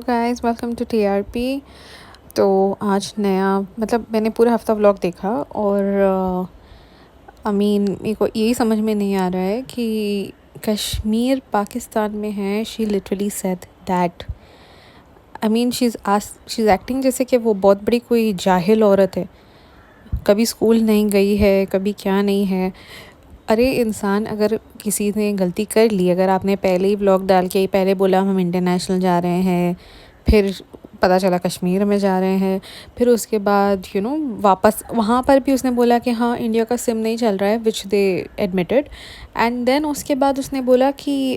Guys, welcome to TRP. तो आज नया मतलब मैंने पूरा हफ्ता व्लॉग देखा और मेरे को यही समझ में नहीं आ रहा है कि कश्मीर पाकिस्तान में है। She literally said that she is acting जैसे कि वो बहुत बड़ी कोई जाहिल औरत है, कभी स्कूल नहीं गई है, कभी क्या नहीं है। अरे इंसान, अगर किसी ने गलती कर ली, अगर आपने पहले ही व्लॉग डाल के पहले बोला हम इंटरनेशनल जा रहे हैं, फिर पता चला कश्मीर में जा रहे हैं, फिर उसके बाद वापस वहाँ पर भी उसने बोला कि हाँ इंडिया का सिम नहीं चल रहा है, विच दे एडमिटेड। एंड देन उसके बाद उसने बोला कि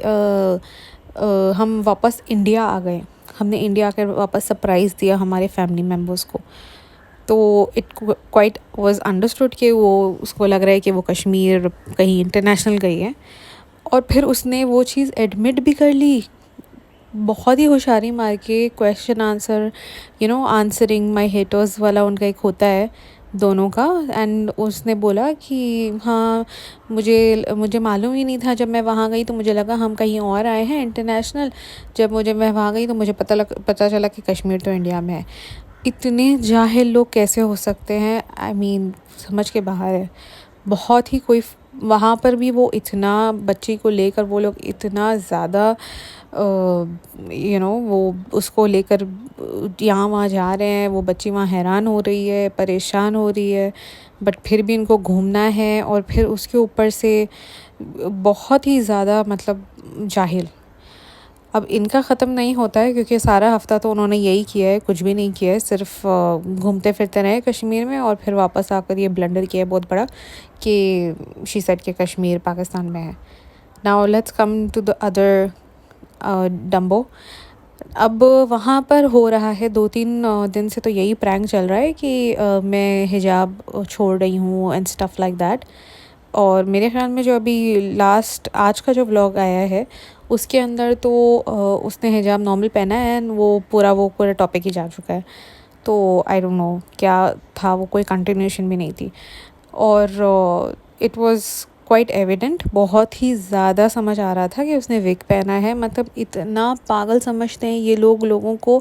हम वापस इंडिया आ गए, हमने इंडिया आकर वापस सरप्राइज़ दिया हमारे फैमिली मेम्बर्स को। तो इट क्वाइट वाज अंडरस्टूड कि वो उसको लग रहा है कि वो कश्मीर कहीं इंटरनेशनल गई है, और फिर उसने वो चीज़ एडमिट भी कर ली, बहुत ही होशियारी मार के। Question answer answering my haters वाला उनका एक होता है दोनों का। एंड उसने बोला कि हाँ, मुझे मालूम ही नहीं था, जब मैं वहाँ गई तो मुझे लगा हम कहीं और आए हैं इंटरनेशनल, जब मैं वहाँ गई तो मुझे पता चला कि कश्मीर तो इंडिया में है। इतने जाहिल लोग कैसे हो सकते हैं? समझ के बाहर है। बहुत ही कोई वहाँ पर भी वो इतना बच्ची को लेकर वो लोग इतना ज़्यादा वो उसको लेकर यहाँ वहाँ जा रहे हैं। वो बच्ची वहाँ हैरान हो रही है, परेशान हो रही है, बट फिर भी इनको घूमना है। और फिर उसके ऊपर से बहुत ही ज़्यादा जाहिल। अब इनका ख़त्म नहीं होता है, क्योंकि सारा हफ़्ता तो उन्होंने यही किया है, कुछ भी नहीं किया है, सिर्फ घूमते फिरते रहे कश्मीर में, और फिर वापस आकर ये ब्लंडर किया है बहुत बड़ा कि शी सेड कि कश्मीर पाकिस्तान में है। Now let's come to the other dumbo. अब वहाँ पर हो रहा है 2-3 दिन से तो यही प्रैंक चल रहा है कि मैं हिजाब छोड़ रही हूँ एंड स्टफ़ लाइक दैट। और मेरे ख़्याल में जो अभी लास्ट आज का जो व्लॉग आया है उसके अंदर तो उसने हिजाब नॉर्मल पहना है, एंड वो पूरा टॉपिक ही जा चुका है। तो आई डोंट नो क्या था, वो कोई कंटिन्यूएशन भी नहीं थी। और इट वाज क्वाइट एविडेंट, बहुत ही ज़्यादा समझ आ रहा था कि उसने विग पहना है। इतना पागल समझते हैं ये लोग लोगों को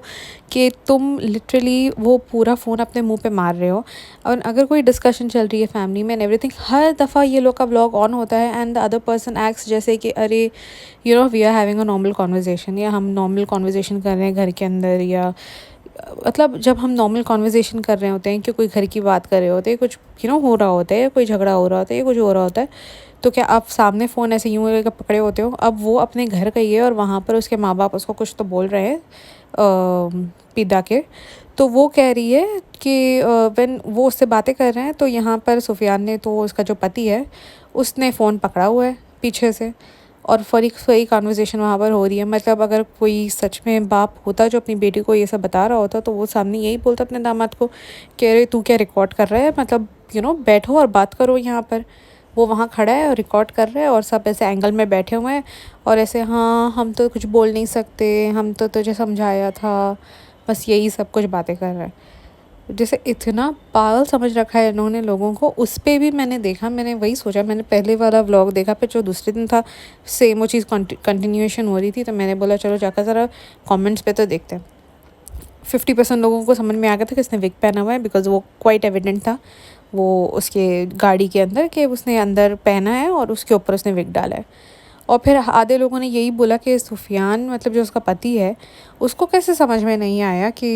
कि तुम लिटरली वो पूरा फ़ोन अपने मुंह पे मार रहे हो। और अगर कोई डिस्कशन चल रही है फैमिली में एंड एवरीथिंग, हर दफ़ा ये लोग का व्लॉग ऑन होता है and the other person acts जैसे कि अरे we are having a normal conversation, या हम नॉर्मल कॉन्वर्जेसन कर रहे हैं घर के अंदर, या जब हम नॉर्मल कॉन्वर्जेसन कर रहे होते हैं कि कोई घर की बात कर रहे होते हैं, कुछ हो रहा होता है, कोई झगड़ा हो रहा होता है या कुछ हो रहा होता है, तो क्या आप सामने फ़ोन ऐसे यूँ लेकर पकड़े होते हो? अब वो अपने घर गई है और वहाँ पर उसके माँ बाप उसको कुछ तो बोल रहे हैं पिदा के। तो वो कह रही है कि व्हेन वो उससे बातें कर रहे हैं तो यहाँ पर सुफियान ने, तो उसका जो पति है, उसने फ़ोन पकड़ा हुआ है पीछे से, और फरी कॉन्वर्जेसन वहाँ पर हो रही है। अगर कोई सच में बाप होता जो अपनी बेटी को ये सब बता रहा होता, तो वो सामने यही बोलता अपने दामाद को कि अरे तू क्या रिकॉर्ड कर रहा है, बैठो और बात करो यहाँ पर। वो वहाँ खड़ा है और रिकॉर्ड कर रहा है, और सब ऐसे एंगल में बैठे हुए हैं और ऐसे हाँ हम तो कुछ बोल नहीं सकते, हम तो तुझे समझाया था, बस यही सब कुछ बातें कर रहा है। जैसे इतना पागल समझ रखा है इन्होंने लोगों को। उस पे भी मैंने देखा, मैंने वही सोचा, मैंने पहले वाला व्लॉग देखा, फिर जो दूसरे दिन था सेम वो चीज़ कंटिन्यूएशन हो रही थी, तो मैंने बोला चलो जाकर ज़रा कमेंट्स पे तो देखते हैं। 50% लोगों को समझ में आ गया था कि उसने विग पहना हुआ है, बिकॉज वो क्वाइट एविडेंट था वो उसके गाड़ी के अंदर कि उसने अंदर पहना है और उसके ऊपर उसने विग डाला है। और फिर आधे लोगों ने यही बोला कि सुफियान जो उसका पति है, उसको कैसे समझ में नहीं आया कि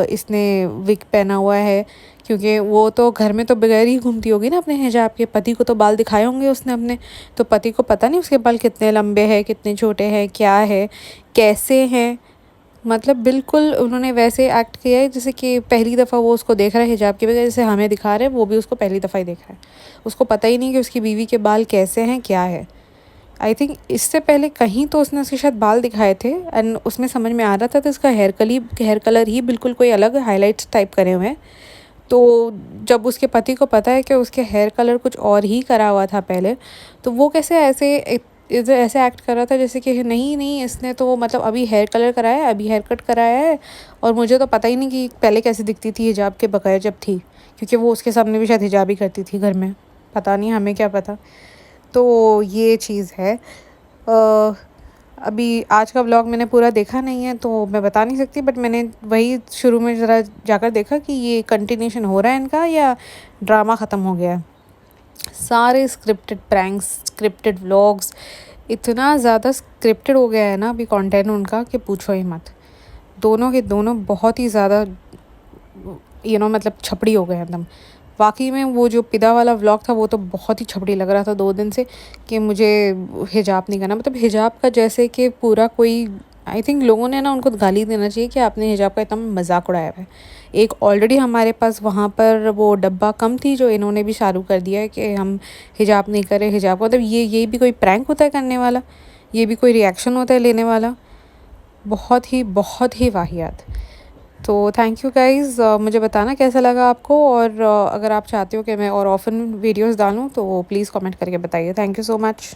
इसने विग पहना हुआ है, क्योंकि वो तो घर में तो बगैर ही घूमती होगी ना अपने हिजाब के। पति को तो बाल दिखाए होंगे उसने अपने, तो पति को पता नहीं उसके बाल कितने लंबे हैं, कितने छोटे हैं, क्या है, कैसे हैं। बिल्कुल उन्होंने वैसे एक्ट किया है जैसे कि पहली दफ़ा वो उसको देख रहा है हिजाब के बगैर, जैसे हमें दिखा रहे हैं, वो भी उसको पहली दफ़ा ही देख रहा है। उसको पता ही नहीं कि उसकी बीवी के बाल कैसे हैं, क्या है। आई थिंक इससे पहले कहीं तो उसने उसके शायद बाल दिखाए थे, एंड उसमें समझ में आ रहा था तो इसका हेयर कलर ही बिल्कुल कोई अलग हाइलाइट्स टाइप करे हुए हैं। तो जब उसके पति को पता है कि उसके हेयर कलर कुछ और ही करा हुआ था पहले, तो वो कैसे ऐसे एक्ट कर रहा था जैसे कि नहीं नहीं इसने तो अभी हेयर कलर कराया है, अभी हेयर कट कराया है, और मुझे तो पता ही नहीं कि पहले कैसे दिखती थी हिजाब के बगैर जब थी, क्योंकि वो उसके सामने भी शायद हिजाब ही करती थी घर में, पता नहीं, हमें क्या पता। तो ये चीज़ है। अभी आज का व्लॉग मैंने पूरा देखा नहीं है तो मैं बता नहीं सकती, बट मैंने वही शुरू में ज़रा जाकर देखा कि ये कंटिन्यूशन हो रहा है इनका या ड्रामा ख़त्म हो गया है। सारे स्क्रिप्टेड प्रैंक्स, स्क्रिप्टेड व्लॉग्स, इतना ज़्यादा स्क्रिप्टेड हो गया है ना अभी कंटेंट उनका कि पूछो ही मत। दोनों के दोनों बहुत ही ज़्यादा मतलब छपड़ी हो गए एकदम। वाक़ई में वो जो पिदा वाला व्लॉग था वो तो बहुत ही छपड़ी लग रहा था 2 दिन से, कि मुझे हिजाब नहीं करना। मतलब हिजाब का जैसे कि पूरा कोई, आई थिंक लोगों ने ना उनको गाली देना चाहिए कि आपने हिजाब का इतना मज़ाक उड़ाया हुआ है। एक ऑलरेडी हमारे पास वहाँ पर वो डब्बा कम थी जो इन्होंने भी चालू कर दिया है कि हम हिजाब नहीं करें, हिजाब का मतलब ये भी कोई प्रैंक होता है करने वाला? ये भी कोई रिएक्शन होता है लेने वाला? बहुत ही वाहियात। तो थैंक यू गाइज़, मुझे बताना कैसा लगा आपको, और अगर आप चाहते हो कि मैं और ऑफन वीडियोस डालूँ तो प्लीज़ कमेंट करके बताइए। Thank you so much.